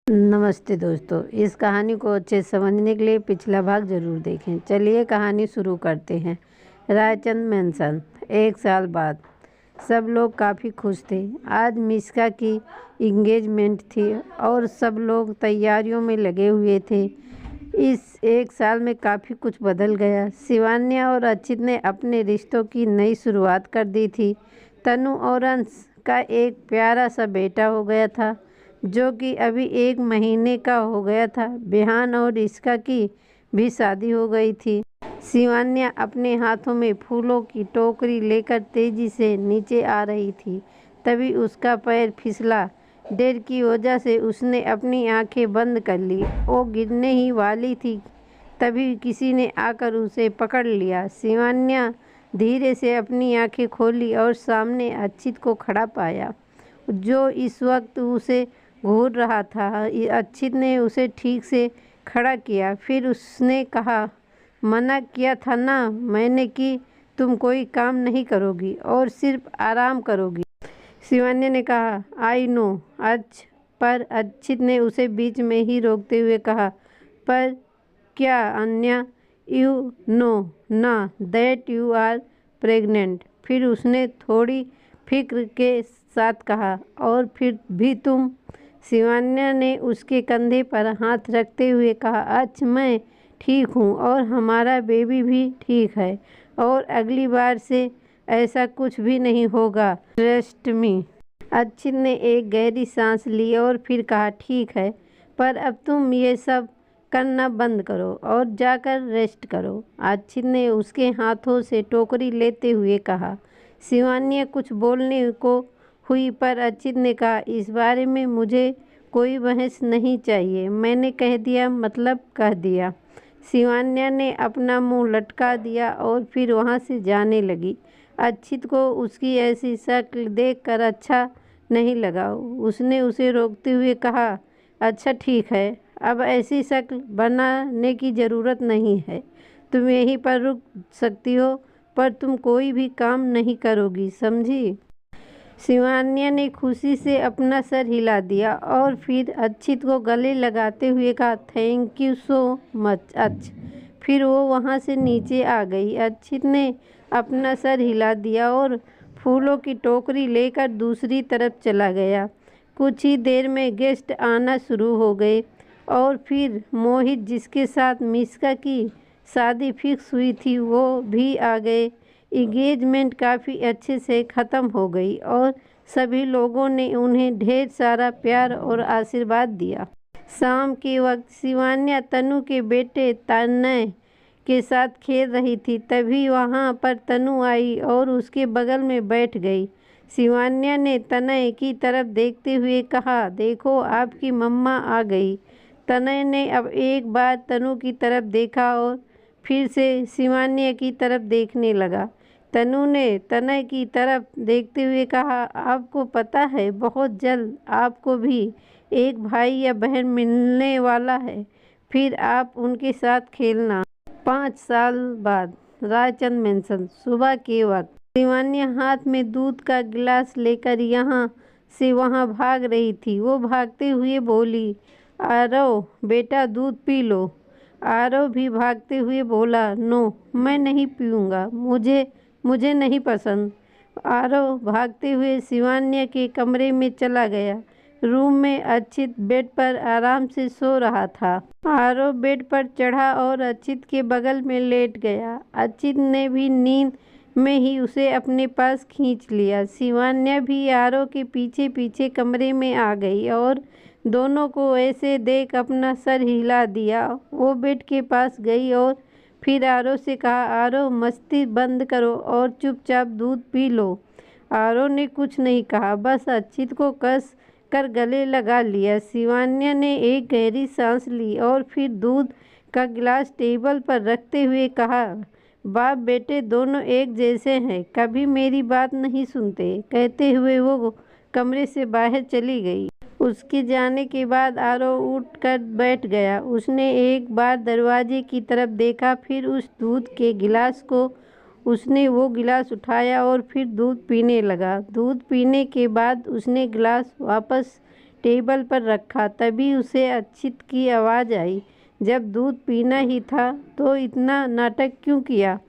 नमस्ते दोस्तों, इस कहानी को अच्छे से समझने के लिए पिछला भाग ज़रूर देखें। चलिए कहानी शुरू करते हैं। रायचंद मैंसन। 1 साल बाद सब लोग काफ़ी खुश थे। आज मिश्का की इंगेजमेंट थी और सब लोग तैयारियों में लगे हुए थे। इस 1 साल में काफ़ी कुछ बदल गया। शिवान्या और अक्षित ने अपने रिश्तों की नई शुरुआत कर दी थी। तनु और अंश का एक प्यारा सा बेटा हो गया था जो कि अभी 1 महीने का हो गया था। बिहान और इसका की भी शादी हो गई थी। शिवान्या अपने हाथों में फूलों की टोकरी लेकर तेजी से नीचे आ रही थी। तभी उसका पैर फिसला। डर की वजह से उसने अपनी आंखें बंद कर ली। वो गिरने ही वाली थी, तभी किसी ने आकर उसे पकड़ लिया। शिवान्या धीरे से अपनी आंखें खोली और सामने अक्षित को खड़ा पाया, जो इस वक्त उसे घूर रहा था। अक्षित ने उसे ठीक से खड़ा किया। फिर उसने कहा, मना किया था ना मैंने कि तुम कोई काम नहीं करोगी और सिर्फ आराम करोगी। शिवान्या ने कहा, आई नो पर अक्षित ने उसे बीच में ही रोकते हुए कहा, पर क्या अन्या, यू नो ना दैट यू आर प्रेग्नेंट। फिर उसने थोड़ी फिक्र के साथ कहा, और फिर भी तुम। शिवान्या ने उसके कंधे पर हाथ रखते हुए कहा, अच्छा मैं ठीक हूँ और हमारा बेबी भी ठीक है और अगली बार से ऐसा कुछ भी नहीं होगा, ट्रस्ट मी। अक्षित ने एक गहरी सांस ली और फिर कहा, ठीक है, पर अब तुम ये सब करना बंद करो और जाकर रेस्ट करो। अक्षित ने उसके हाथों से टोकरी लेते हुए कहा। शिवान्या कुछ बोलने को हुई, पर अक्षित ने कहा, इस बारे में मुझे कोई बहस नहीं चाहिए। मैंने कह दिया मतलब कह दिया। शिवान्या ने अपना मुंह लटका दिया और फिर वहां से जाने लगी। अक्षित को उसकी ऐसी शक्ल देखकर अच्छा नहीं लगा। उसने उसे रोकते हुए कहा, अच्छा ठीक है, अब ऐसी शक्ल बनाने की ज़रूरत नहीं है। तुम यहीं पर रुक सकती हो, पर तुम कोई भी काम नहीं करोगी, समझी। शिवान्या ने खुशी से अपना सर हिला दिया और फिर अक्षित को गले लगाते हुए कहा, थैंक यू सो मच अक्ष। फिर वो वहाँ से नीचे आ गई। अक्षित ने अपना सर हिला दिया और फूलों की टोकरी लेकर दूसरी तरफ चला गया। कुछ ही देर में गेस्ट आना शुरू हो गए और फिर मोहित, जिसके साथ मिश्का की शादी फिक्स हुई थी, वो भी आ गए। इंगेजमेंट काफ़ी अच्छे से ख़त्म हो गई और सभी लोगों ने उन्हें ढेर सारा प्यार और आशीर्वाद दिया। शाम के वक्त शिवान्या तनु के बेटे तनय के साथ खेल रही थी। तभी वहां पर तनु आई और उसके बगल में बैठ गई। शिवान्या ने तनय की तरफ देखते हुए कहा, देखो आपकी मम्मा आ गई। तनय ने अब एक बार तनु की तरफ देखा और फिर से शिवान्या की तरफ देखने लगा। तनु ने तनय की तरफ देखते हुए कहा, आपको पता है बहुत जल्द आपको भी एक भाई या बहन मिलने वाला है, फिर आप उनके साथ खेलना। 5 साल बाद रायचंद मैंसन। सुबह के वक्त शिवान्या हाथ में दूध का गिलास लेकर यहाँ से वहाँ भाग रही थी। वो भागते हुए बोली, आरव बेटा दूध पी लो। आरव भी भागते हुए बोला, नो मैं नहीं पीऊँगा, मुझे नहीं पसंद। आरव भागते हुए शिवान्या के कमरे में चला गया। रूम में अक्षित बेड पर आराम से सो रहा था। आरव बेड पर चढ़ा और अक्षित के बगल में लेट गया। अक्षित ने भी नींद में ही उसे अपने पास खींच लिया। शिवान्या भी आरव के पीछे पीछे कमरे में आ गई और दोनों को ऐसे देख अपना सर हिला दिया। वो बेड के पास गई और फिर आरव से कहा, आरव मस्ती बंद करो और चुपचाप दूध पी लो। आरव ने कुछ नहीं कहा, बस अक्षित को कस कर गले लगा लिया। शिवान्या ने एक गहरी सांस ली और फिर दूध का गिलास टेबल पर रखते हुए कहा, बाप बेटे दोनों एक जैसे हैं, कभी मेरी बात नहीं सुनते। कहते हुए वो कमरे से बाहर चली गई। उसके जाने के बाद आरव उठकर बैठ गया। उसने एक बार दरवाजे की तरफ देखा, फिर उस दूध के गिलास को उसने वो गिलास उठाया और फिर दूध पीने लगा। दूध पीने के बाद उसने गिलास वापस टेबल पर रखा। तभी उसे अक्षित की आवाज़ आई, जब दूध पीना ही था तो इतना नाटक क्यों किया?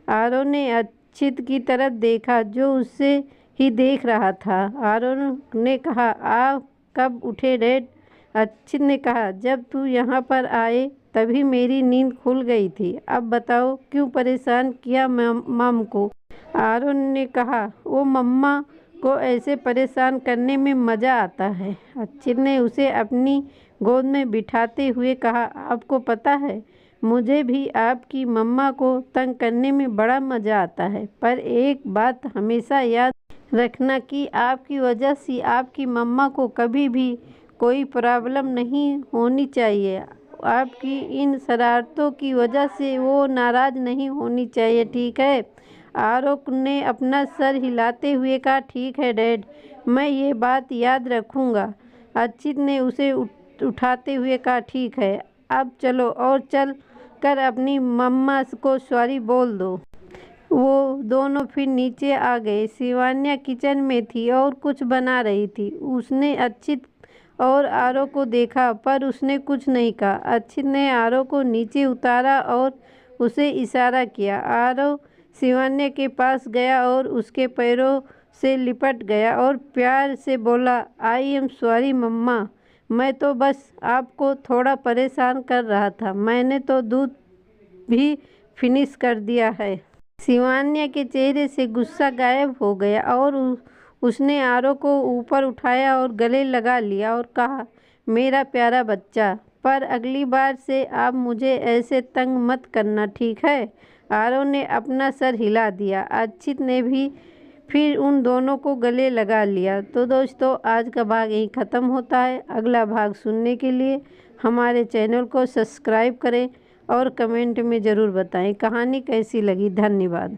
आरव ने अक्षित की तरफ देखा जो उसे ही देख रहा था। आरव ने कहा, आप कब उठे डैड? अक्षित ने कहा, जब तू यहाँ पर आए तभी मेरी नींद खुल गई थी। अब बताओ क्यों परेशान किया मम को? आरव ने कहा, वो मम्मा को ऐसे परेशान करने में मज़ा आता है। अक्षित ने उसे अपनी गोद में बिठाते हुए कहा, आपको पता है मुझे भी आपकी मम्मा को तंग करने में बड़ा मज़ा आता है, पर एक बात हमेशा याद रखना कि आपकी वजह से आपकी मम्मा को कभी भी कोई प्रॉब्लम नहीं होनी चाहिए। आपकी इन शरारतों की वजह से वो नाराज़ नहीं होनी चाहिए, ठीक है? आरव ने अपना सर हिलाते हुए कहा, ठीक है डैड, मैं ये बात याद रखूँगा। अक्षित ने उसे उठाते हुए कहा, ठीक है, अब चलो और चल कर अपनी मम्मा को सॉरी बोल दो। वो दोनों फिर नीचे आ गए। शिवान्या किचन में थी और कुछ बना रही थी। उसने अक्षित और आरव को देखा पर उसने कुछ नहीं कहा। अक्षित ने आरव को नीचे उतारा और उसे इशारा किया। आरव शिवान्या के पास गया और उसके पैरों से लिपट गया और प्यार से बोला, आई एम सॉरी मम्मा, मैं तो बस आपको थोड़ा परेशान कर रहा था। मैंने तो दूध भी फिनिश कर दिया है। शिवान्या के चेहरे से गुस्सा गायब हो गया और उसने आरव को ऊपर उठाया और गले लगा लिया और कहा, मेरा प्यारा बच्चा, पर अगली बार से आप मुझे ऐसे तंग मत करना, ठीक है? आरव ने अपना सर हिला दिया। अक्षित ने भी फिर उन दोनों को गले लगा लिया। तो दोस्तों, आज का भाग यहीं ख़त्म होता है। अगला भाग सुनने के लिए हमारे चैनल को सब्सक्राइब करें और कमेंट में ज़रूर बताएं कहानी कैसी लगी। धन्यवाद।